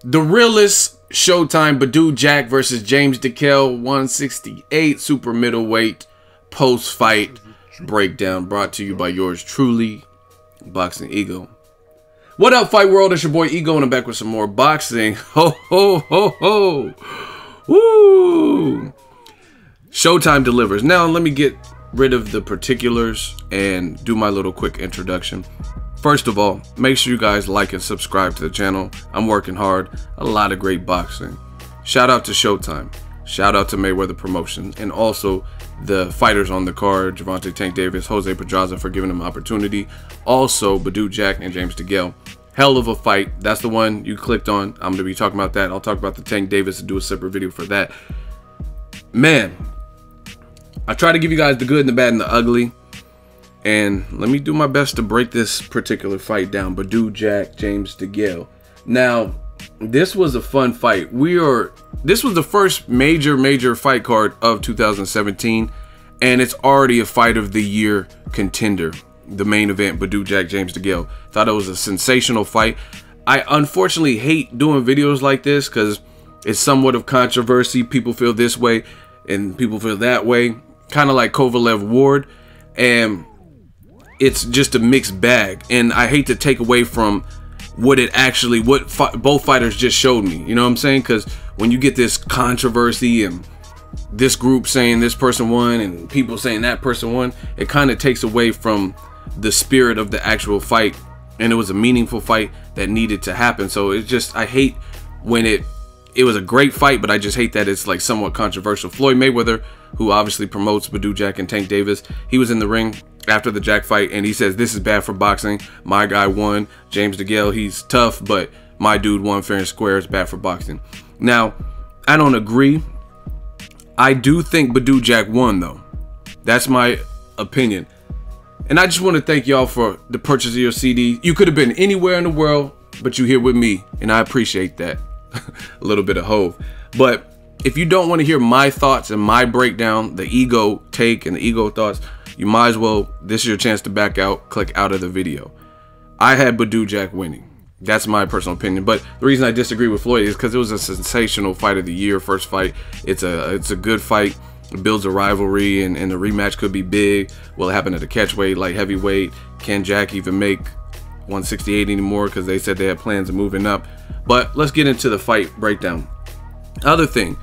The Realest, Showtime, Badou Jack versus James DeGale, 168 super middleweight post-fight breakdown, brought to you by yours truly, Boxing Ego. What up, fight world? It's your boy Ego, and I'm back with some more boxing. Ho ho ho ho! Woo! Showtime delivers. Now let me get rid of the particulars and do my little quick introduction. First of all, make sure you guys like and subscribe to the channel. I'm working hard. A lot of great boxing. Shout out to Showtime. Shout out to Mayweather Promotions, and also the fighters on the card, Gervonta Tank Davis, Jose Pedraza, for giving them opportunity. Also, Badou Jack and James DeGale. Hell of a fight. That's the one you clicked on. I'm going to be talking about that. I'll talk about the Tank Davis and do a separate video for that. Man, I try to give you guys the good and the bad and the ugly. And let me do my best to break this particular fight down. Badou Jack, James DeGale. Now, this was a fun fight. This was the first major fight card of 2017, and it's already a fight of the year contender. The main event, Badou Jack, James DeGale. Thought it was a sensational fight. I unfortunately hate doing videos like this because it's somewhat of controversy. People feel this way and people feel that way. Kind of like Kovalev Ward. And it's just a mixed bag, and I hate to take away from what both fighters just showed me. You know what I'm saying? Because when you get this controversy and this group saying this person won and people saying that person won, it kind of takes away from the spirit of the actual fight. And it was a meaningful fight that needed to happen. So it's just, I hate when it was a great fight, but I just hate that it's like somewhat controversial. Floyd Mayweather, who obviously promotes Badou Jack and Tank Davis, he was in the ring after the Jack fight, and he says, this is bad for boxing. My guy won. James DeGale, he's tough, but my dude won fair and square. It's bad for boxing. Now, I don't agree. I do think Badou Jack won, though. That's my opinion. And I just want to thank y'all for the purchase of your CD. You could have been anywhere in the world, but you here with me, and I appreciate that. A little bit of hove. But if you don't want to hear my thoughts and my breakdown, the ego take and the ego thoughts, you might as well, this is your chance to back out, click out of the video. I had Badou Jack winning. That's my personal opinion. But the reason I disagree with Floyd is because it was a sensational fight of the year, first fight. It's a good fight. It builds a rivalry, and the rematch could be big. Will it happen at the catchweight, light heavyweight? Can Jack even make 168 anymore? Because they said they had plans of moving up. But let's get into the fight breakdown. Other thing,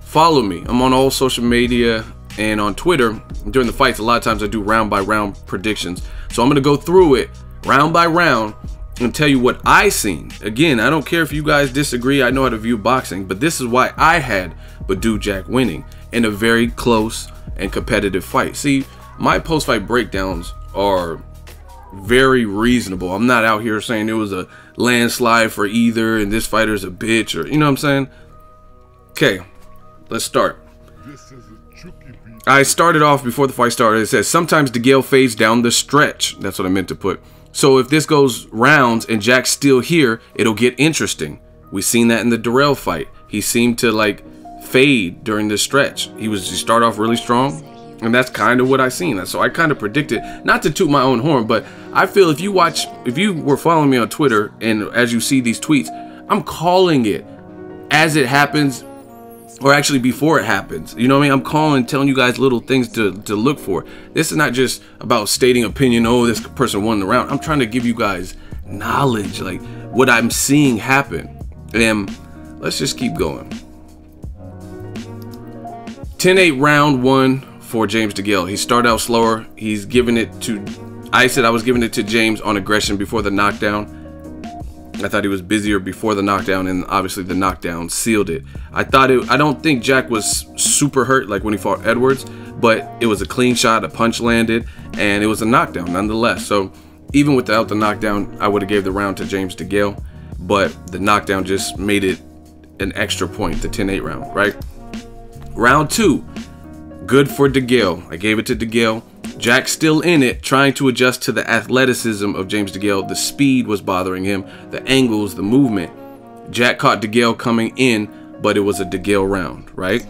follow me. I'm on all social media and on Twitter. During the fights, a lot of times I do round by round predictions. So I'm going to go through it round by round and tell you what I seen. Again, I don't care if you guys disagree. I know how to view boxing, but this is why I had Badou Jack winning in a very close and competitive fight. See, my post-fight breakdowns are very reasonable. I'm not out here saying it was a landslide for either and this fighter's a bitch, or you know what I'm saying. Okay, let's start. I started off before the fight started. It says sometimes DeGale fades down the stretch. That's what I meant to put. So if this goes rounds and Jack's still here, it'll get interesting. We've seen that in the Darrell fight. He seemed to like fade during the stretch. He started off really strong, and that's kind of what I seen. So I kind of predicted, not to toot my own horn, but I feel if you were following me on Twitter and as you see these tweets, I'm calling it as it happens, or actually before it happens. You know what I mean? I'm telling you guys little things to look for. This is not just about stating opinion, oh, this person won the round. I'm trying to give you guys knowledge, like what I'm seeing happen. And let's just keep going. 10-8 round one for James DeGale. He started out slower. He's giving it to, I said I was giving it to James on aggression before the knockdown. I thought he was busier before the knockdown, and obviously the knockdown sealed it. I don't think Jack was super hurt like when he fought Edwards, but it was a clean shot, a punch landed, and it was a knockdown nonetheless. So even without the knockdown, I would have gave the round to James DeGale, but the knockdown just made it an extra point, the 10-8 round, right? Round two, good for DeGale. I gave it to DeGale. Jack still in it, trying to adjust to the athleticism of James DeGale. The speed was bothering him, the angles, the movement. Jack caught DeGale coming in, but it was a DeGale round, right?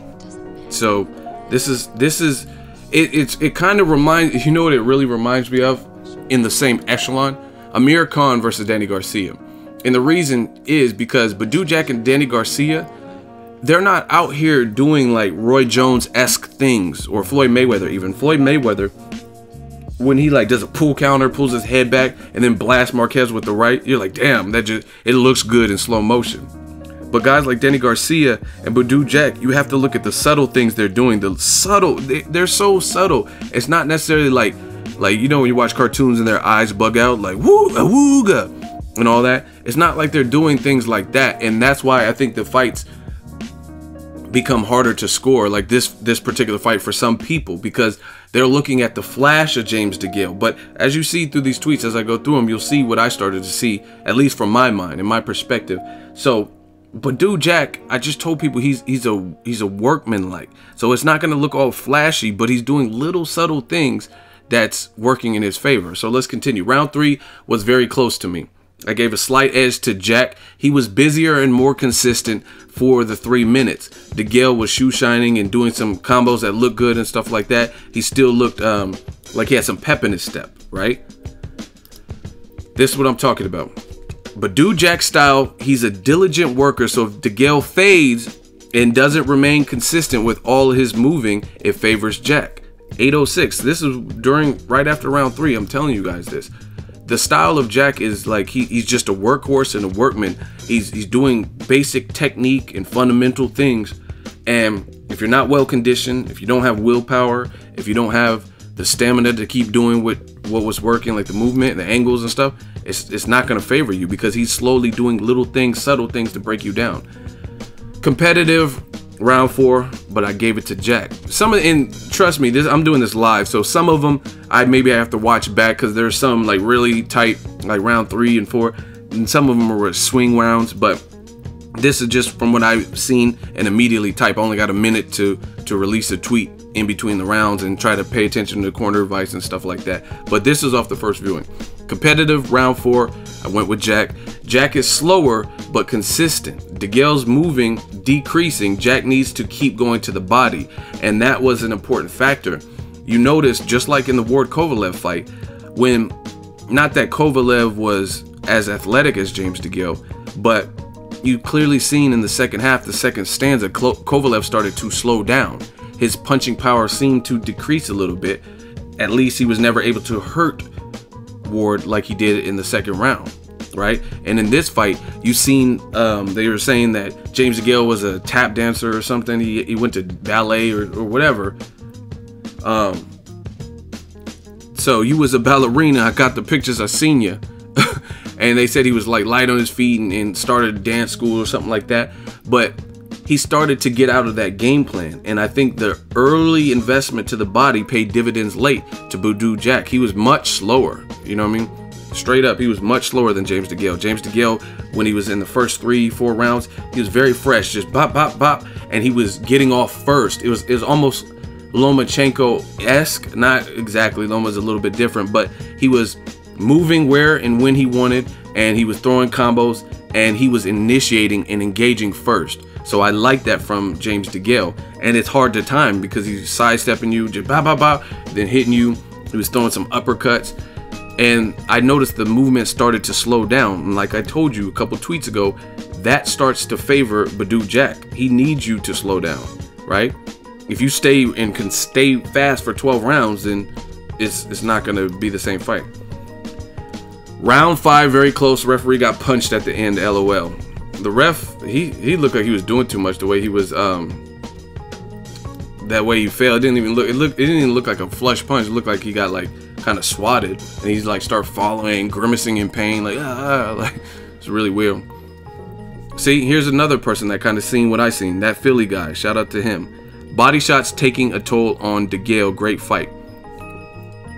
So it kind of reminds, you know what it really reminds me of in the same echelon? Amir Khan versus Danny Garcia. And the reason is because Badou Jack and Danny Garcia, they're not out here doing like Roy Jones-esque things, or Floyd Mayweather even. Floyd Mayweather, when he like does a pull counter, pulls his head back, and then blasts Marquez with the right, you're like, damn, that just, it looks good in slow motion. But guys like Danny Garcia and Badou Jack, you have to look at the subtle things they're doing. The subtle, they're so subtle. It's not necessarily like you know when you watch cartoons and their eyes bug out, like woo, a wooga, and all that. It's not like they're doing things like that, and that's why I think the fights become harder to score, like this particular fight for some people, because they're looking at the flash of James DeGale. But as you see through these tweets, as I go through them, you'll see what I started to see, at least from my mind and my perspective. So Badou Jack, I just told people he's a workman like. So it's not gonna look all flashy, but he's doing little subtle things that's working in his favor. So let's continue. Round 3 was very close to me. I gave a slight edge to Jack. He was busier and more consistent for the 3 minutes. DeGale was shoe shining and doing some combos that looked good and stuff like that. He still looked like he had some pep in his step, right? This is what I'm talking about. Badou Jack style, he's a diligent worker, so if DeGale fades and doesn't remain consistent with all his moving, it favors Jack. 806, this is right after round 3, I'm telling you guys this. The style of Jack is like he's just a workhorse and a workman. He's doing basic technique and fundamental things, and if you're not well conditioned, if you don't have willpower, if you don't have the stamina to keep doing what was working, like the movement, the angles and stuff, it's not going to favor you, because he's slowly doing little things, subtle things to break you down. Competitive round 4, but I gave it to Jack. And trust me, I'm doing this live, so some of them maybe I have to watch back, because there's some like really tight, like round 3 and 4, and some of them were swing rounds. But this is just from what I've seen and immediately type. I only got a minute to release a tweet in between the rounds and try to pay attention to corner advice and stuff like that. But this is off the first viewing. Competitive round 4, I went with Jack. Jack is slower but consistent. DeGale's moving, decreasing. Jack needs to keep going to the body, and that was an important factor. You notice, just like in the Ward Kovalev fight, when, not that Kovalev was as athletic as James DeGale, but you clearly seen in the second half, the second stanza, Kovalev started to slow down. His punching power seemed to decrease a little bit. At least he was never able to hurt Ward like he did in the second round, right? And in this fight, you seen they were saying that James DeGale was a tap dancer or something. He went to ballet or whatever. So you was a ballerina. I got the pictures, I seen you. And they said he was like light on his feet and started dance school or something like that. But he started to get out of that game plan, and I think the early investment to the body paid dividends late to Badou Jack. He was much slower, you know what I mean? Straight up, he was much slower than James DeGale. James DeGale, when he was in the first 3-4 rounds, he was very fresh, just bop, bop, bop, and he was getting off first. It was almost Lomachenko-esque, not exactly. Loma's a little bit different, but he was moving where and when he wanted, and he was throwing combos, and he was initiating and engaging first. So I like that from James DeGale, and it's hard to time because he's sidestepping you, just bop, bop, bop, then hitting you. He was throwing some uppercuts, and I noticed the movement started to slow down. And like I told you a couple tweets ago, that starts to favor Badou Jack. He needs you to slow down, right? If you stay and can stay fast for 12 rounds, then it's not going to be the same fight. Round 5, very close. Referee got punched at the end, LOL. The ref, he looked like he was doing too much. The way he was, that way he fell. It didn't even look like a flush punch. It looked like he got like kind of swatted, and he's like start falling, grimacing in pain, like like it's really weird. See, here's another person that kind of seen what I seen. That Philly guy, shout out to him. Body shots taking a toll on DeGale. Great fight.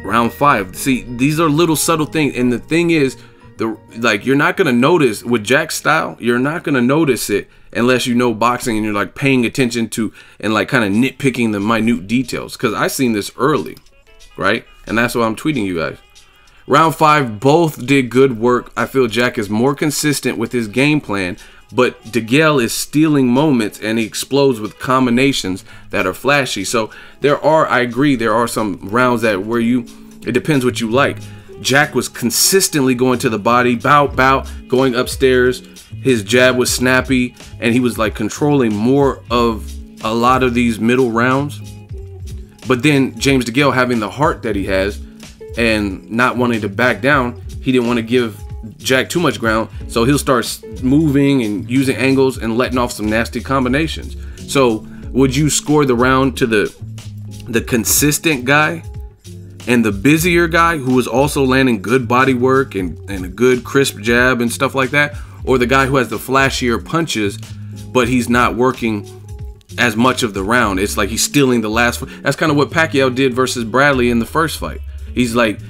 Round 5. See, these are little subtle things, and the thing is, you're not gonna notice with Jack's style. You're not gonna notice it unless you know boxing and you're like paying attention to and like kind of nitpicking the minute details. Because I seen this early, right? And that's why I'm tweeting you guys. Round 5, both did good work. I feel Jack is more consistent with his game plan, but DeGale is stealing moments and he explodes with combinations that are flashy. So there are, I agree, there are some rounds that where it depends what you like. Jack was consistently going to the body, bow, going upstairs. His jab was snappy, and he was like controlling more of a lot of these middle rounds. But then James DeGale, having the heart that he has and not wanting to back down, he didn't want to give Jack too much ground, so he'll start moving and using angles and letting off some nasty combinations. So would you score the round to the consistent guy and the busier guy who was also landing good body work and a good crisp jab and stuff like that, or the guy who has the flashier punches but he's not working as much of the round? It's like he's stealing the last. That's kind of what Pacquiao did versus Bradley in the first fight. He's like,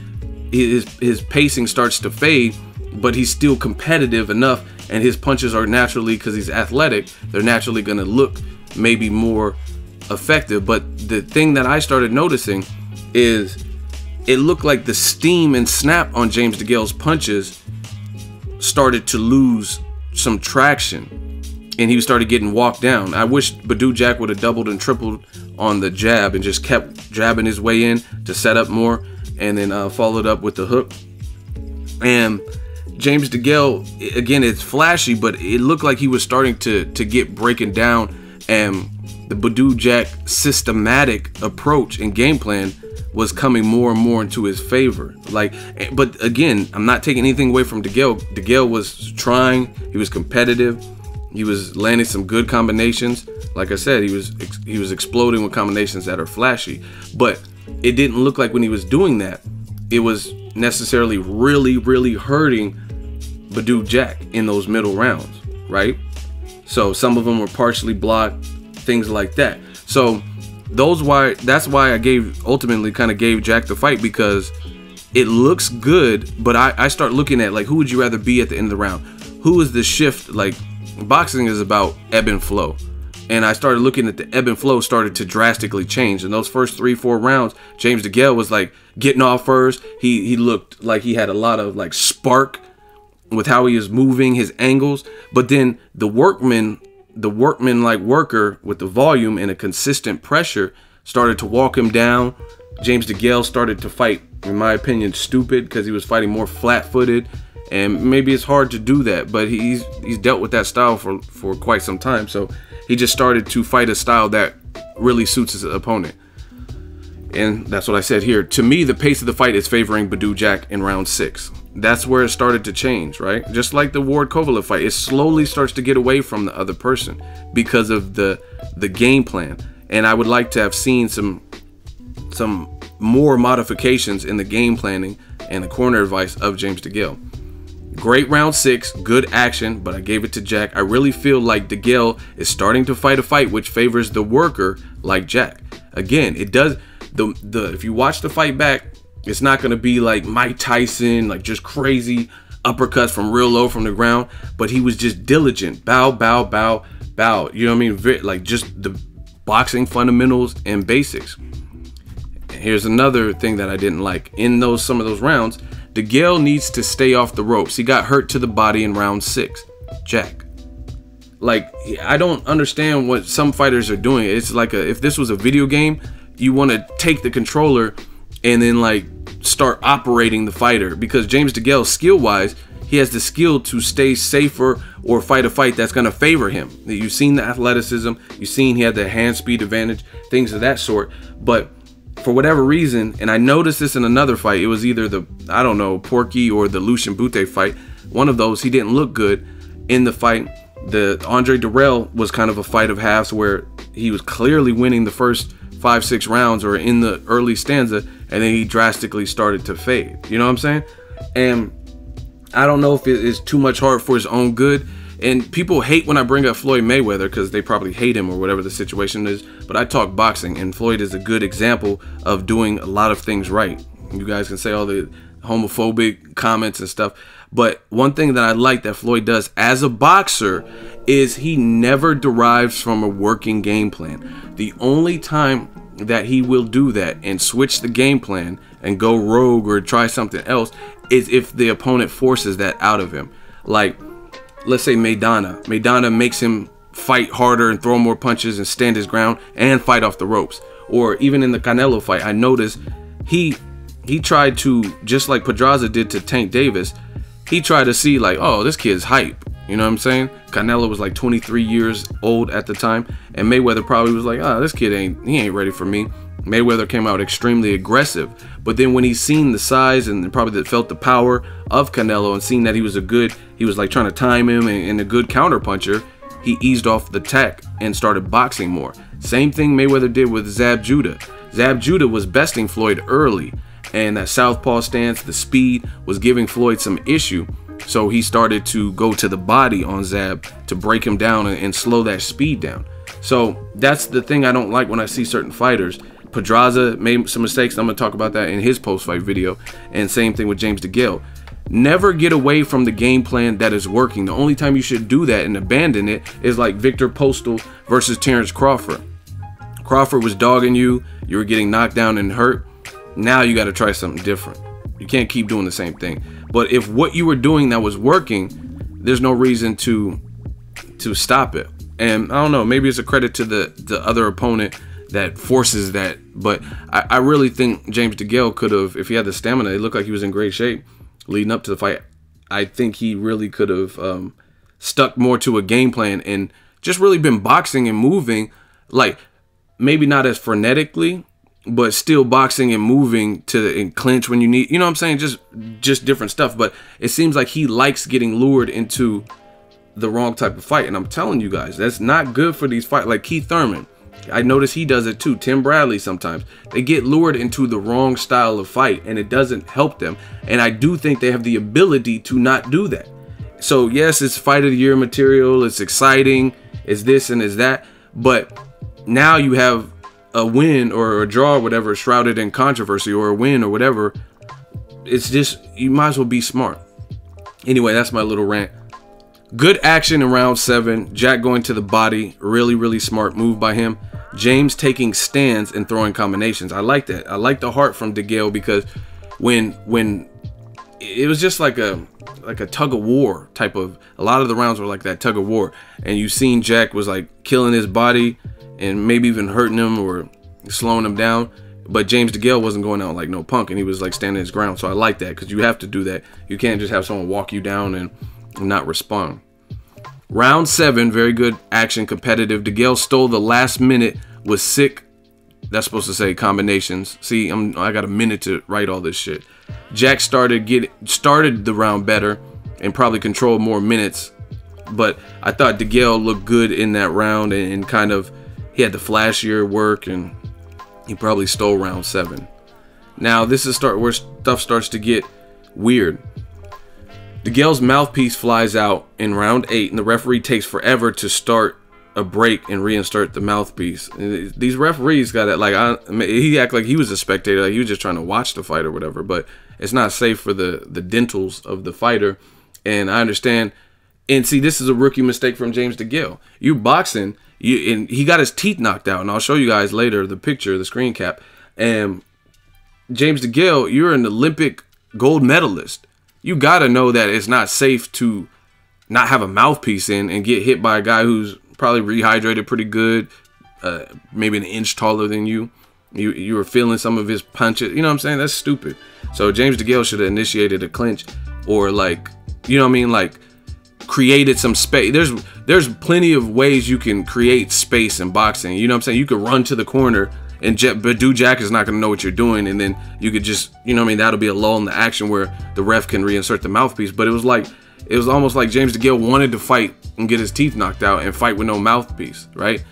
his pacing starts to fade, but he's still competitive enough, and his punches are naturally, because he's athletic, they're naturally going to look maybe more effective. But the thing that I started noticing is it looked like the steam and snap on James DeGale's punches started to lose some traction, and he started getting walked down. I wish Badou Jack would have doubled and tripled on the jab and just kept jabbing his way in to set up more, and then followed up with the hook. And James DeGale, again, it's flashy, but it looked like he was starting to get breaking down, and the Badou Jack systematic approach and game plan was coming more and more into his favor. Like, but again, I'm not taking anything away from DeGale. DeGale was trying, he was competitive, he was landing some good combinations. Like I said, he was exploding with combinations that are flashy, but it didn't look like when he was doing that, it was necessarily really hurting Badou Jack in those middle rounds, right? So some of them were partially blocked, things like that. So that's why I ultimately kind of gave Jack the fight, because it looks good, but I start looking at, like, who would you rather be at the end of the round? Who is the shift? Like, boxing is about ebb and flow. And I started looking at the ebb and flow started to drastically change. In those first 3-4 rounds, James DeGale was like getting off first. He looked like he had a lot of like spark with how he was moving, his angles. But then the workman-like worker with the volume and a consistent pressure started to walk him down. James DeGale started to fight, in my opinion, stupid, because he was fighting more flat-footed. And maybe it's hard to do that, but he's dealt with that style for quite some time. So he just started to fight a style that really suits his opponent. And that's what I said here. To me, the pace of the fight is favoring Badou Jack in round 6. That's where it started to change, right? Just like the Ward Kovalev fight, it slowly starts to get away from the other person because of the game plan. And I would like to have seen some more modifications in the game planning and the corner advice of James DeGale. Great round 6, good action, but I gave it to Jack. I really feel like DeGale is starting to fight a fight which favors the worker like Jack. Again, it does, if you watch the fight back, it's not going to be like Mike Tyson, like just crazy uppercuts from real low from the ground, but he was just diligent. Bow, bow, bow, bow. You know what I mean? Like just the boxing fundamentals and basics. And here's another thing that I didn't like. In some of those rounds, DeGale needs to stay off the ropes. He got hurt to the body in round 6. Jack. Like, I don't understand what some fighters are doing. It's like if this was a video game, you want to take the controller and then like start operating the fighter, because James DeGale, skill-wise, he has the skill to stay safer or fight a fight that's going to favor him. You've seen the athleticism, you've seen he had the hand speed advantage, things of that sort. But for whatever reason, and I noticed this in another fight, it was either the, I don't know, Porky or the Lucian Bute fight, one of those, he didn't look good in the fight. The Andre Dirrell was kind of a fight of halves where he was clearly winning the first 5-6 rounds or in the early stanza, and then he drastically started to fade. You know what I'm saying? And I don't know if it is too much heart for his own good. And people hate when I bring up Floyd Mayweather because they probably hate him or whatever the situation is. But I talk boxing, and Floyd is a good example of doing a lot of things right. You guys can say all the homophobic comments and stuff. But one thing that I like that Floyd does as a boxer is he never derives from a working game plan. The only time that he will do that and switch the game plan and go rogue or try something else is if the opponent forces that out of him. Like, let's say Maidana makes him fight harder and throw more punches and stand his ground and fight off the ropes. Or even in the Canelo fight, I noticed he he tried to, just like Pedraza did to Tank Davis, he tried to see like, oh, this kid's hype. You know what I'm saying? Canelo was like 23 years old at the time, and Mayweather probably was like, oh, this kid ain't ready for me. Mayweather came out extremely aggressive, but then when he seen the size and probably felt the power of Canelo and seen that he was like trying to time him and a good counter puncher, he eased off the tech and started boxing more. Same thing Mayweather did with Zab Judah. Zab Judah was besting Floyd early, and that southpaw stance, the speed, was giving Floyd some issue. So he started to go to the body on Zab to break him down and slow that speed down. So that's the thing I don't like when I see certain fighters. Pedraza made some mistakes. I'm going to talk about that in his post-fight video. And same thing with James DeGale. Never get away from the game plan that is working. The only time you should do that and abandon it is like Victor Postal versus Terrence Crawford. Crawford was dogging you. You were getting knocked down and hurt. Now you got to try something different. You can't keep doing the same thing. But if what you were doing that was working, there's no reason to stop it. And I don't know, maybe it's a credit to the other opponent that forces that. But I really think James DeGale could have, if he had the stamina, it looked like he was in great shape leading up to the fight. I think he really could have stuck more to a game plan and just really been boxing and moving, like maybe not as frenetically, but still boxing and moving and clinch when you need, you know what I'm saying? Just different stuff. But it seems like he likes getting lured into the wrong type of fight. And I'm telling you guys, that's not good for these fights. Like Keith Thurman, I notice he does it too. Tim Bradley sometimes. They get lured into the wrong style of fight and it doesn't help them. And I do think they have the ability to not do that. So yes, it's fight of the year material. It's exciting. It's this and it's that. But now you have a win or a draw or whatever shrouded in controversy, or a win or whatever. It's just, you might as well be smart. Anyway, that's my little rant. Good action in round 7. Jack going to the body. Really smart move by him. James taking stands and throwing combinations. I like that. I like the heart from DeGale, because when it was just like a tug of war type of, a lot of the rounds were like that tug of war, and you seen Jack was like killing his body and maybe even hurting him or slowing him down. But James DeGale wasn't going out like no punk, and he was like standing his ground. So I like that, because you have to do that. You can't just have someone walk you down and not respond. Round 7, very good action, competitive. DeGale stole the last minute with sick, that's supposed to say combinations. See, I got a minute to write all this shit. Jack started the round better and probably controlled more minutes. But I thought DeGale looked good in that round, and kind of, he had the flashier work, and he probably stole round 7. Now this is where stuff starts to get weird. DeGale's mouthpiece flies out in round 8, and the referee takes forever to start a break and reinsert the mouthpiece. And these referees got it, like, he acted like he was a spectator, like he was just trying to watch the fight or whatever. But it's not safe for the dentals of the fighter, and I understand. And see, this is a rookie mistake from James DeGale. You boxing, and he got his teeth knocked out, and I'll show you guys later the picture, the screen cap. And James DeGale, you're an Olympic gold medalist. You gotta know that it's not safe to not have a mouthpiece in and get hit by a guy who's probably rehydrated pretty good, maybe an inch taller than you. You were feeling some of his punches. You know what I'm saying? That's stupid. So James DeGale should have initiated a clinch, or like, you know what I mean, like created some space. There's plenty of ways you can create space in boxing. You know what I'm saying? You could run to the corner, and Badou Jack is not going to know what you're doing, and then you could just, you know what I mean, that'll be a lull in the action where the ref can reinsert the mouthpiece. But it was almost like James DeGale wanted to fight and get his teeth knocked out and fight with no mouthpiece, right?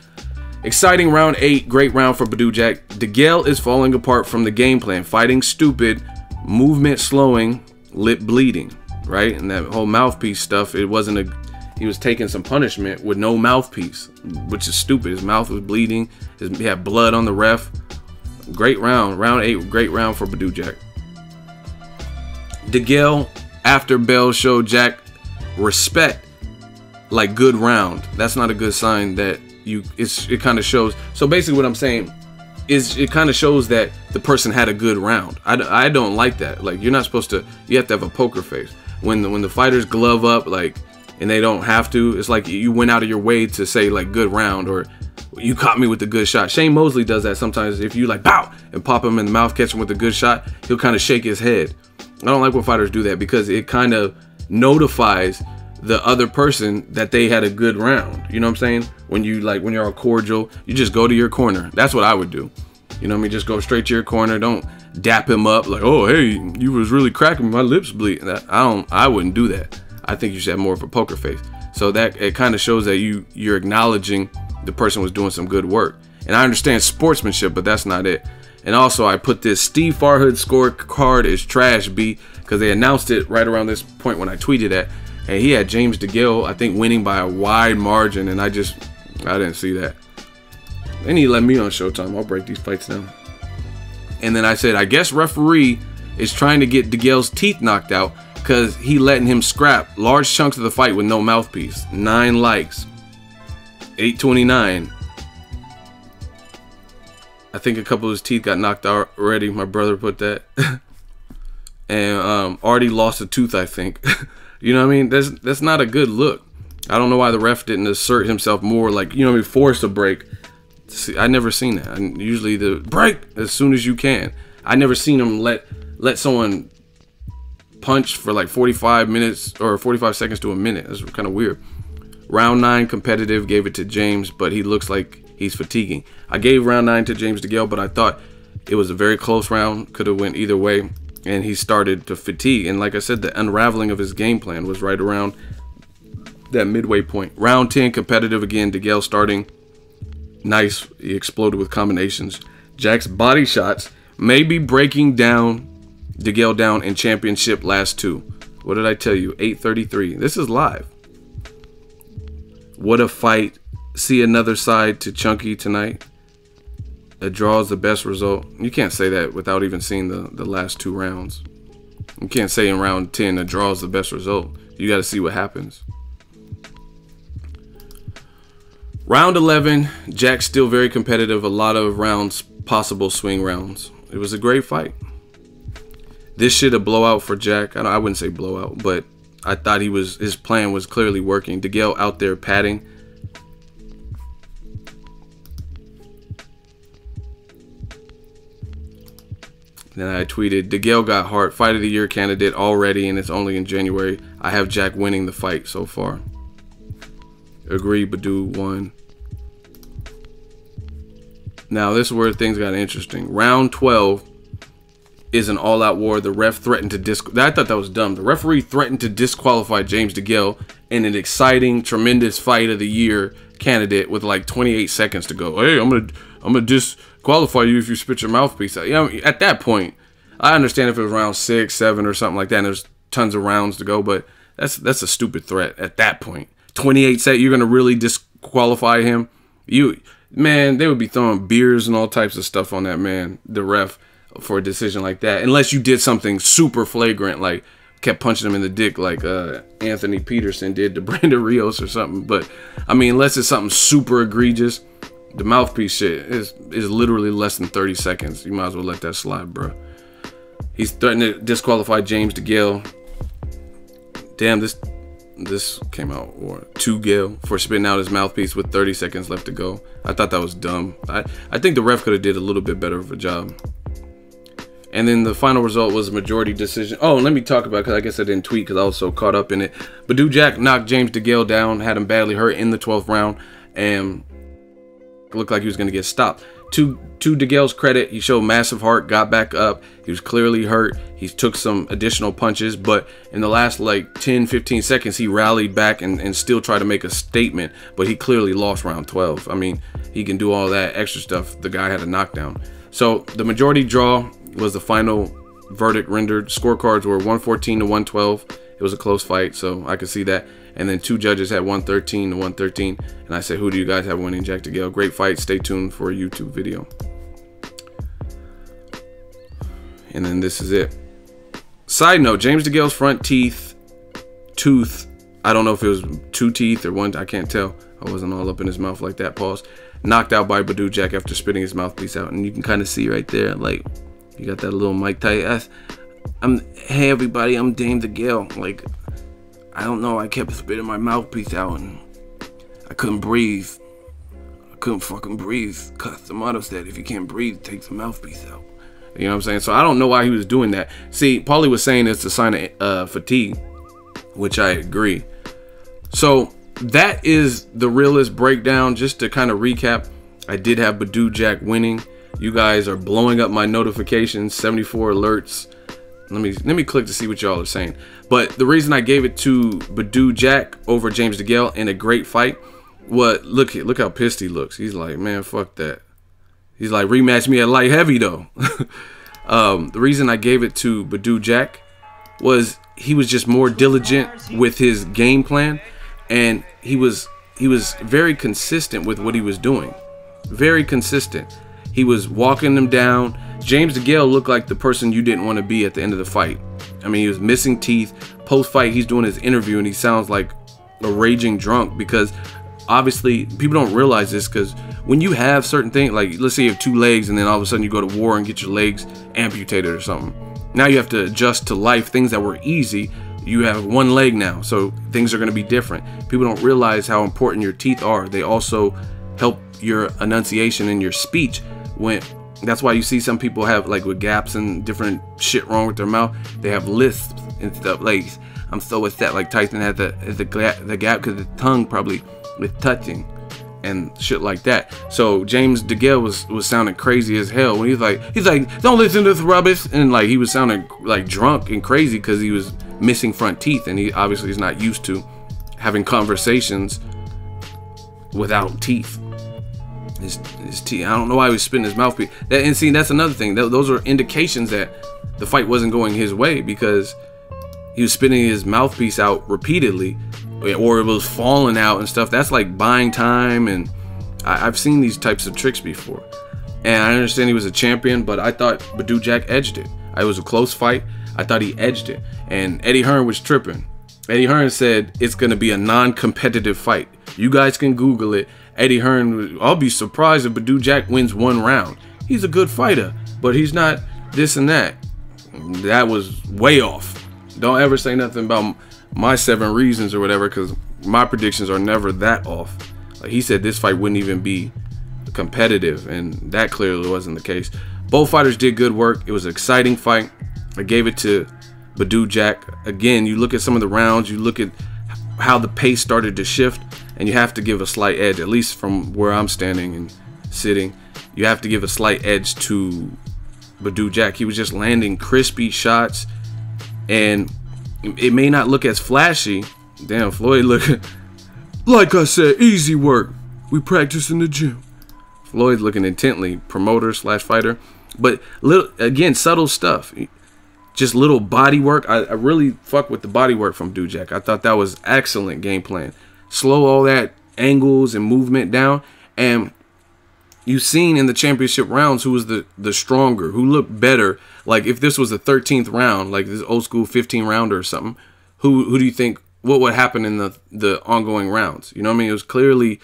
Exciting round 8, great round for Badou Jack. DeGale is falling apart from the game plan, fighting stupid, movement slowing, lip bleeding, right? And that whole mouthpiece stuff, it wasn't he was taking some punishment with no mouthpiece, which is stupid. His mouth was bleeding. He had blood on the ref. Great round. Round 8, great round for Badou Jack. DeGale, after Bell, showed Jack respect, like good round. That's not a good sign that it kind of shows. So basically what I'm saying is it kind of shows that the person had a good round. I don't like that. Like, you're not supposed to, you have to have a poker face. When the fighters glove up, like, and they don't have to, it's like you went out of your way to say like good round, or you caught me with a good shot. Shane Mosley does that sometimes. If you like, bow, and pop him in the mouth, catch him with a good shot, he'll kind of shake his head. I don't like when fighters do that because it kind of notifies the other person that they had a good round. You know what I'm saying? When you're all cordial, you just go to your corner. That's what I would do. You know what I mean? Just go straight to your corner. Don't dap him up like, oh, hey, you was really cracking, my lips bleed. I wouldn't do that. I think you should have more of a poker face. So that it kind of shows that you're acknowledging the person was doing some good work. And I understand sportsmanship, but that's not it. And also, I put this Steve Farhood scorecard is trash, B, because they announced it right around this point when I tweeted that. And he had James DeGale, I think, winning by a wide margin, and I didn't see that. They need to let me on Showtime. I'll break these fights down. And then I said, I guess referee is trying to get DeGale's teeth knocked out because he letting him scrap large chunks of the fight with no mouthpiece. 9 likes. 829. I think a couple of his teeth got knocked out already. My brother put that. And already lost a tooth, I think. You know what I mean? That's not a good look. I don't know why the ref didn't assert himself more, like, you know what I mean, force a break. See, I never seen that. Usually the break as soon as you can. I never seen him let someone punch for like 45 minutes or 45 seconds to a minute. That's kind of weird. Round 9 competitive, gave it to James, but he looks like he's fatiguing. I gave round 9 to James DeGale, but I thought it was a very close round. Could have went either way, and he started to fatigue. And like I said, the unraveling of his game plan was right around that midway point. Round 10 competitive again. DeGale starting nice. He exploded with combinations. Jack's body shots may be breaking down DeGale down in championship last 2. What did I tell you? 8:33. This is live. What a fight. See another side to Chunky tonight. A draw is the best result. You can't say that without even seeing the last 2 rounds. You can't say in round 10 a draw is the best result. You got to see what happens. Round 11, Jack's still very competitive. A lot of rounds, possible swing rounds. It was a great fight. This shit a blowout for Jack. I wouldn't say blowout, but I thought his plan was clearly working. DeGale out there padding. Then I tweeted, DeGale got heart. Fight of the year candidate already, and it's only in January. I have Jack winning the fight so far. Agree, Badou won. Now, this is where things got interesting. Round 12 is an all-out war. The ref threatened to I thought that was dumb. The referee threatened to disqualify James DeGale in an exciting, tremendous fight of the year candidate with like 28 seconds to go. Hey, I'm gonna disqualify you if you spit your mouthpiece out. You know, at that point, I understand if it was round 6, 7, or something like that, and there's tons of rounds to go, but that's a stupid threat at that point. 28 seconds, you're gonna really disqualify him? Man, they would be throwing beers and all types of stuff on that man, the ref, for a decision like that. Unless you did something super flagrant, like kept punching him in the dick like Anthony Peterson did to Brandon Rios or something. But I mean, unless it's something super egregious, the mouthpiece shit is literally less than 30 seconds. You might as well let that slide, bro. He's threatening to disqualify James DeGale. Damn, this came out to Gale for spitting out his mouthpiece with 30 seconds left to go. I thought that was dumb. I think the ref could have did a little bit better of a job. And then the final result was a majority decision. Oh, let me talk about it, because I guess I didn't tweet because I was so caught up in it. Badou Jack knocked James DeGale down, had him badly hurt in the 12th round, and it looked like he was going to get stopped. To DeGale's credit, he showed massive heart, got back up. He was clearly hurt. He took some additional punches, but in the last like 10-15 seconds, he rallied back and still tried to make a statement, but he clearly lost round 12. I mean, he can do all that extra stuff. The guy had a knockdown. So the majority draw was the final verdict rendered. Scorecards were 114 to 112. It was a close fight, so I could see that. And then 2 judges had 113 to 113. And I said, who do you guys have winning? Jack DeGale. Great fight. Stay tuned for a YouTube video. And then this is it. Side note, James DeGale's front tooth, I don't know if it was 2 teeth or 1, I can't tell. I wasn't all up in his mouth like that, pause. Knocked out by Badou Jack after spitting his mouthpiece out. And you can kind of see right there, like, you got that little Mike Tyson. Hey everybody, I'm Dame DeGale. Like, I don't know, I kept spitting my mouthpiece out and I couldn't breathe. couldn't fucking breathe. Customado said, if you can't breathe, take the mouthpiece out. You know what I'm saying? So I don't know why he was doing that. See, Paulie was saying it's a sign of fatigue, which I agree. So that is the realest breakdown. Just to kind of recap, I did have Badou Jack winning. You guys are blowing up my notifications, 74 alerts. Let me click to see what y'all are saying. But the reason I gave it to Badou Jack over James DeGale in a great fight, look how pissed he looks. He's like, man, fuck that. He's like, rematch me at light heavy though. The reason I gave it to Badou Jack was he was just more diligent with his game plan, and he was very consistent with what he was doing. Very consistent. He was walking them down. James DeGale looked like the person you didn't want to be at the end of the fight. I mean, he was missing teeth. Post-fight, he's doing his interview, and he sounds like a raging drunk, because obviously people don't realize this, because when you have certain things, like let's say you have 2 legs and then all of a sudden you go to war and get your legs amputated or something. Now you have to adjust to life. Things that were easy, you have 1 leg now, so things are going to be different. People don't realize how important your teeth are. They also help your enunciation and your speech. That's why you see some people have, like, with gaps and different shit wrong with their mouth, they have lisps and stuff. Like, I'm so upset, like Tyson had the gap because the tongue probably was touching and shit like that. So James DeGale was sounding crazy as hell when he's like, don't listen to this rubbish, and like he was sounding like drunk and crazy because he was missing front teeth, and he obviously is not used to having conversations without teeth. His teeth. I don't know why he was spitting his mouthpiece. And see, that's another thing. Those are indications that the fight wasn't going his way, because he was spitting his mouthpiece out repeatedly, or it was falling out and stuff. That's like buying time, and I've seen these types of tricks before. And I understand he was a champion, but I thought Badou Jack edged it. It was a close fight. I thought he edged it. And Eddie Hearn was tripping. Eddie Hearn said it's going to be a non-competitive fight. You guys can Google it. Eddie Hearn, I'll be surprised if Badou Jack wins 1 round. He's a good fighter, but he's not this and that. That was way off. Don't ever say nothing about my 7 reasons or whatever, because my predictions are never that off. Like, he said this fight wouldn't even be competitive, and that clearly wasn't the case. Both fighters did good work. It was an exciting fight. I gave it to Badou Jack. Again, you look at some of the rounds, you look at how the pace started to shift, and you have to give a slight edge, at least from where I'm standing and sitting. You have to give a slight edge to Badou Jack. He was just landing crispy shots, and it may not look as flashy. Damn, Floyd looking, like I said, easy work. We practice in the gym. Floyd's looking intently, promoter / fighter, but little, again, subtle stuff. Just little body work. I really fuck with the body work from Badou Jack. I thought that was excellent game plan. Slow all that angles and movement down, and you've seen in the championship rounds who was the stronger, who looked better. Like if this was the 13th round, like this old school 15 rounder or something, who do you think, what would happen in the ongoing rounds? You know what I mean? It was clearly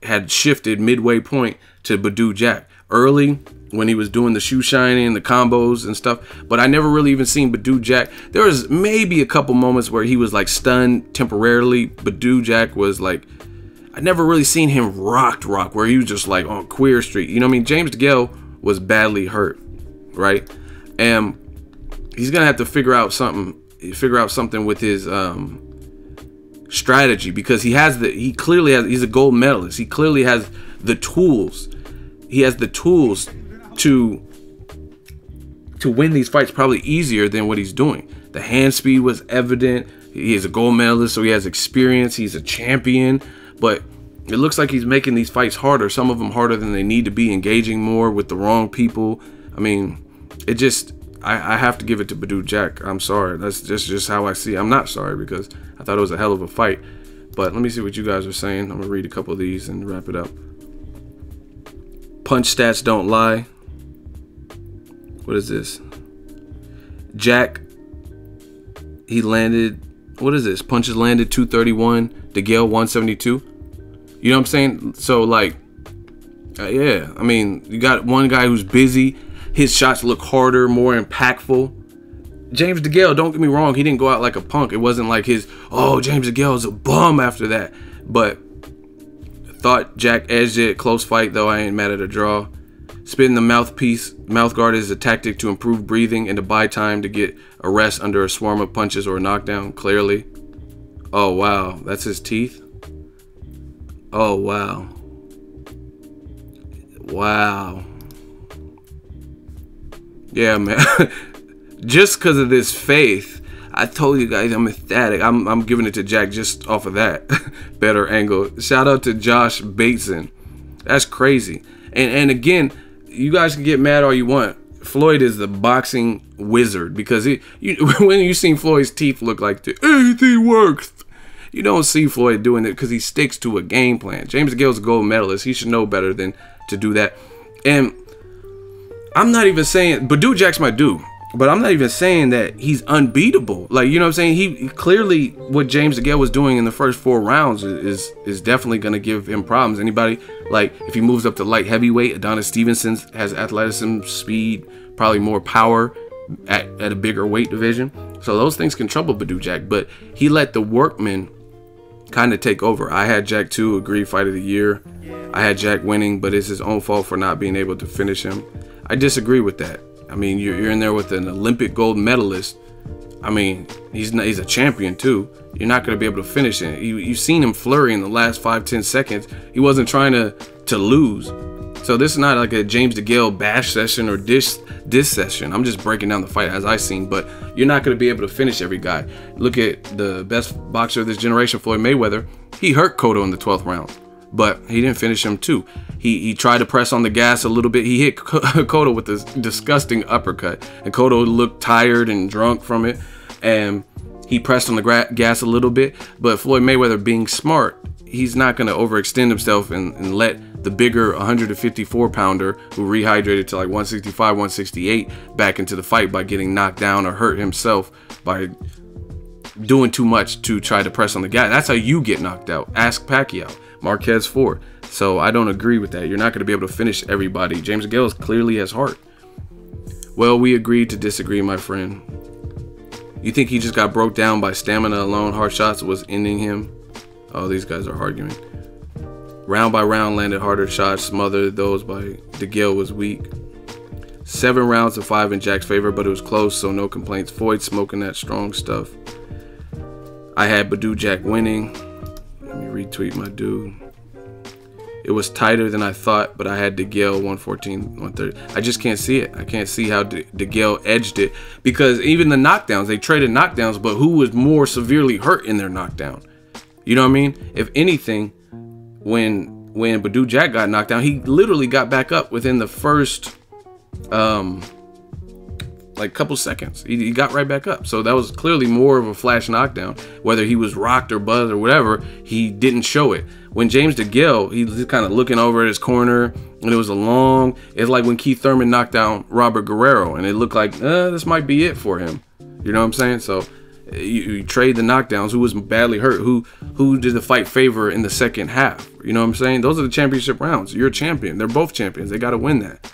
had shifted midway point to Badou Jack early when he was doing the shoe shining, the combos and stuff. But I never really even seen Badou Jack. There was maybe a couple moments where he was like stunned temporarily. Badou Jack was like, I never really seen him rock where he was just like on Queer Street. You know what I mean? James DeGale was badly hurt, right? And he's gonna have to figure out something with his strategy, because he clearly has, he's a gold medalist. He clearly has the tools. He has the tools to win these fights probably easier than what he's doing. The hand speed was evident. He is a gold medalist, so he has experience. He's a champion, but it looks like he's making these fights harder. Some of them harder than they need to be, engaging more with the wrong people. I mean, it just, I have to give it to Badou Jack. I'm sorry. That's just how I see it. I'm not sorry, because I thought it was a hell of a fight. But let me see what you guys are saying. I'm going to read a couple of these and wrap it up. Punch stats don't lie. What is this? Jack, he landed, what is this? Punches landed 231. DeGale 172. You know what I'm saying? So like, yeah, I mean, you got one guy who's busy. His shots look harder, more impactful. James DeGale, don't get me wrong, he didn't go out like a punk. It wasn't like his, oh, James DeGale is a bum after that. But Thought Jack edged it. Close fight, though. I ain't mad at a draw. Spitting the mouth guard is a tactic to improve breathing and to buy time to get a rest under a swarm of punches or a knockdown, clearly. Oh, wow. That's his teeth? Oh, wow. Wow. Yeah, man. Just because of this faith, I told you guys I'm ecstatic. I'm giving it to Jack just off of that. Better angle. Shout out to Josh Bateson. That's crazy. And again, you guys can get mad all you want. Floyd is the boxing wizard because when you seen Floyd's teeth look like anything works, you don't see Floyd doing it because he sticks to a game plan. James DeGale's a gold medalist. He should know better than to do that. And I'm not even saying Badou Jack's my dude, but I'm not even saying that he's unbeatable. Like, you know what I'm saying? He clearly, what James DeGale was doing in the first 4 rounds is definitely going to give him problems. Anybody, like, if he moves up to light heavyweight, Adonis Stevenson has athleticism, speed, probably more power at a bigger weight division. So those things can trouble Badou Jack, but he let the workman kind of take over. I had Jack 2 agree fight of the year. I had Jack winning, but it's his own fault for not being able to finish him. I disagree with that. I mean, you're in there with an Olympic gold medalist. I mean, he's a champion too. You're not going to be able to finish it. You've seen him flurry in the last 5-10 seconds. He wasn't trying to lose. So this is not like a James DeGale bash session or diss session. I'm just breaking down the fight as I seen, but you're not going to be able to finish every guy. Look at the best boxer of this generation, Floyd Mayweather. He hurt Cotto in the 12th round, but he didn't finish him too. He tried to press on the gas a little bit. He hit Cotto with this disgusting uppercut, and Cotto looked tired and drunk from it, and he pressed on the gas a little bit. But Floyd Mayweather, being smart, he's not going to overextend himself and let the bigger 154-pounder who rehydrated to like 165, 168 back into the fight by getting knocked down or hurt himself by doing too much to try to press on the gas. That's how you get knocked out. Ask Pacquiao, Marquez Ford. So I don't agree with that. You're not going to be able to finish everybody. James DeGale clearly has heart. Well, we agreed to disagree, my friend. You think he just got broke down by stamina alone? Hard shots was ending him? Oh, these guys are arguing. Round by round landed harder shots, smothered those by DeGale was weak. 7 rounds to 5 in Jack's favor, but it was close, so no complaints. Floyd smoking that strong stuff. I had Badou Jack winning. Let me retweet my dude. It was tighter than I thought, but I had DeGale 114, 130. I just can't see it. I can't see how DeGale edged it, because even the knockdowns, they traded knockdowns, but who was more severely hurt in their knockdown? You know what I mean? If anything, when Badou Jack got knocked down, he literally got back up within the first like couple seconds. He got right back up. So that was clearly more of a flash knockdown. Whether he was rocked or buzzed or whatever, he didn't show it. When James DeGale, he was kind of looking over at his corner, and it was it's like when Keith Thurman knocked down Robert Guerrero, and it looked like this might be it for him. You know what I'm saying? So you trade the knockdowns. Who was badly hurt? Who did the fight favor in the second half? You know what I'm saying? Those are the championship rounds. You're a champion. They're both champions. They got to win that.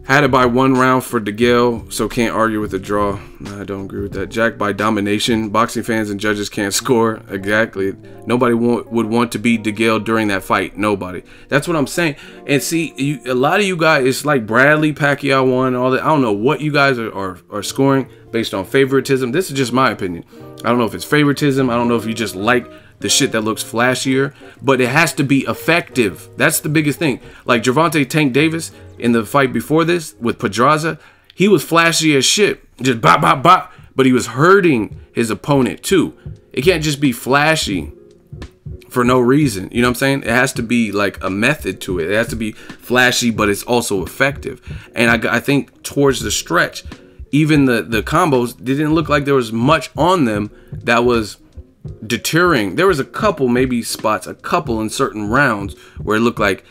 Had it by 1 round for DeGale, so can't argue with the draw. No, I don't agree with that. Jack by domination. Boxing fans and judges can't score. Exactly. Nobody would want to beat DeGale during that fight. Nobody. That's what I'm saying. And see, a lot of you guys, it's like Bradley, Pacquiao won, all that. I don't know what you guys are scoring based on favoritism. This is just my opinion. I don't know if it's favoritism. I don't know if you just like the shit that looks flashier, but it has to be effective. That's the biggest thing. Like Gervonta Tank Davis in the fight before this with Pedraza, he was flashy as shit, just bop bop bop, but he was hurting his opponent too. It can't just be flashy for no reason. You know what I'm saying? It has to be like a method to it. It has to be flashy, but it's also effective. And I think towards the stretch, even the combos, they didn't look like there was much on them that was deterring. There was a couple maybe spots, a couple in certain rounds where it looked like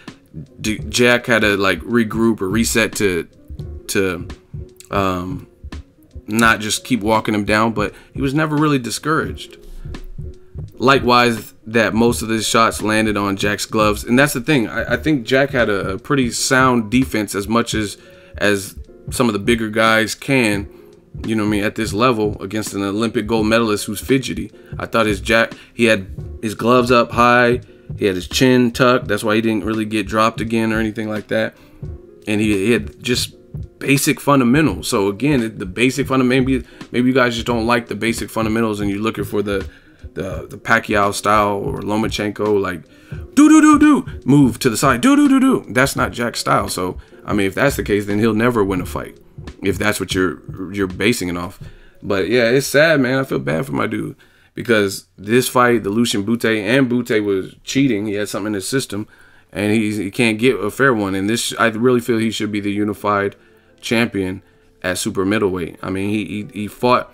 Jack had to like regroup or reset to not just keep walking him down, but he was never really discouraged. Likewise, that most of his shots landed on Jack's gloves, and that's the thing. I think Jack had a pretty sound defense, as much as some of the bigger guys can. You know what I mean, at this level against an Olympic gold medalist who's fidgety. I thought he had his gloves up high. He had his chin tucked. That's why he didn't really get dropped again or anything like that. And he had just basic fundamentals. So again, the basic fundamentals, maybe you guys just don't like the basic fundamentals and you're looking for the Pacquiao style or Lomachenko, like do move to the side, do. That's not Jack's style. So I mean, if that's the case, then he'll never win a fight, if that's what you're basing it off. But yeah, it's sad, man. I feel bad for my dude, because this fight, the Lucian Bute, and Bute was cheating. He had something in his system, and he can't get a fair one. And this, I really feel he should be the unified champion at super middleweight. I mean, he fought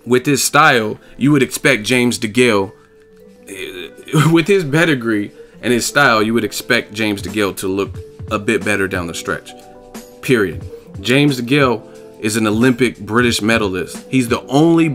with his style. You would expect James DeGale, with his pedigree and his style, you would expect James DeGale to look a bit better down the stretch. Period. James DeGale is an Olympic British medalist. He's the only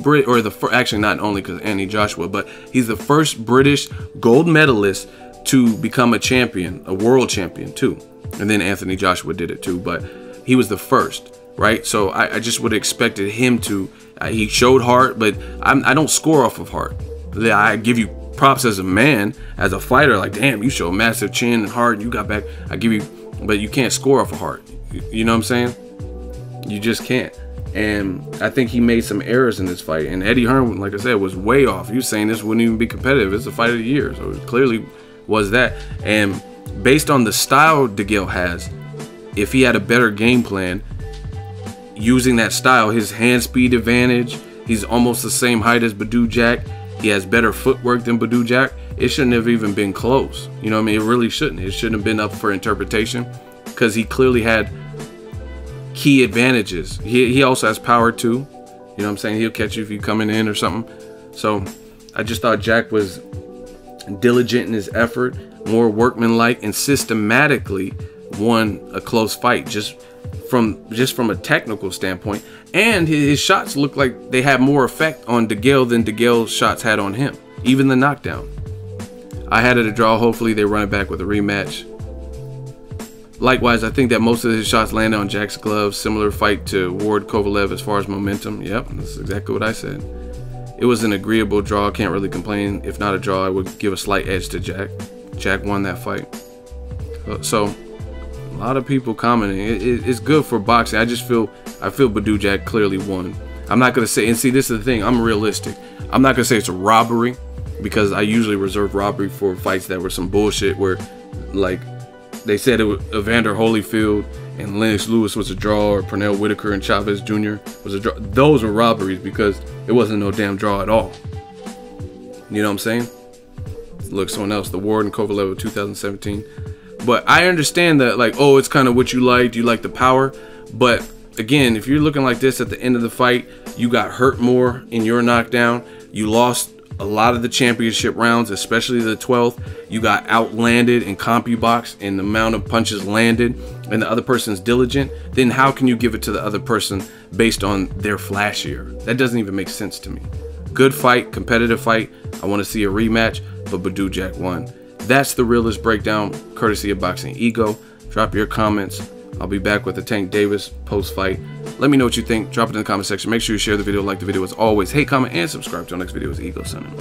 actually not only, because Anthony Joshua, but he's the first British gold medalist to become a champion, a world champion too. And then Anthony Joshua did it too, but he was the first, right? So I just would have expected him to, he showed heart, but I don't score off of heart. I give you props as a man, as a fighter, like, damn, you show a massive chin and heart, you got back, I give you, but you can't score off of heart. You know what I'm saying? You just can't. And I think he made some errors in this fight. And Eddie Hearn, like I said, was way off. He was saying this wouldn't even be competitive. It's a fight of the year. So it clearly was that. And based on the style DeGale has, if he had a better game plan, using that style, his hand speed advantage, he's almost the same height as Badou Jack. He has better footwork than Badou Jack. It shouldn't have even been close. You know what I mean? It really shouldn't. It shouldn't have been up for interpretation, because he clearly had key advantages. He also has power too. You know what I'm saying? He'll catch you if you're coming in or something. So I just thought Jack was diligent in his effort, more workmanlike, and systematically won a close fight just from a technical standpoint. And his shots looked like they had more effect on DeGale than DeGale's shots had on him, even the knockdown. I had it a draw. Hopefully they run it back with a rematch. Likewise, I think that most of his shots landed on Jack's gloves. Similar fight to Ward Kovalev as far as momentum. Yep, that's exactly what I said. It was an agreeable draw. Can't really complain. If not a draw, I would give a slight edge to Jack. Jack won that fight. So a lot of people commenting. It's good for boxing. I feel Badou Jack clearly won. I'm not gonna say, and see, this is the thing, I'm realistic. I'm not gonna say it's a robbery, because I usually reserve robbery for fights that were some bullshit where, like, they said it was Evander Holyfield and Lennox Lewis was a draw, or Pernell Whitaker and Chavez Jr. was a draw. Those were robberies, because it wasn't no damn draw at all. You know what I'm saying? Look, someone else, the Ward and Kovalev of 2017. But I understand that, like, oh, it's kind of what you like. You like the power. But again, if you're looking like this at the end of the fight, you got hurt more in your knockdown. You lost a lot of the championship rounds, especially the 12th. You got outlanded in CompuBox in the amount of punches landed, and the other person's diligent. Then how can you give it to the other person based on their flashier? That doesn't even make sense to me. Good fight, competitive fight. I want to see a rematch, but Badou Jack won. That's the realest breakdown, courtesy of Boxing Ego. Drop your comments. I'll be back with the Tank Davis post-fight. Let me know what you think. Drop it in the comment section. Make sure you share the video, like the video as always. Hey, comment, and subscribe to our next video. It's Ego signing.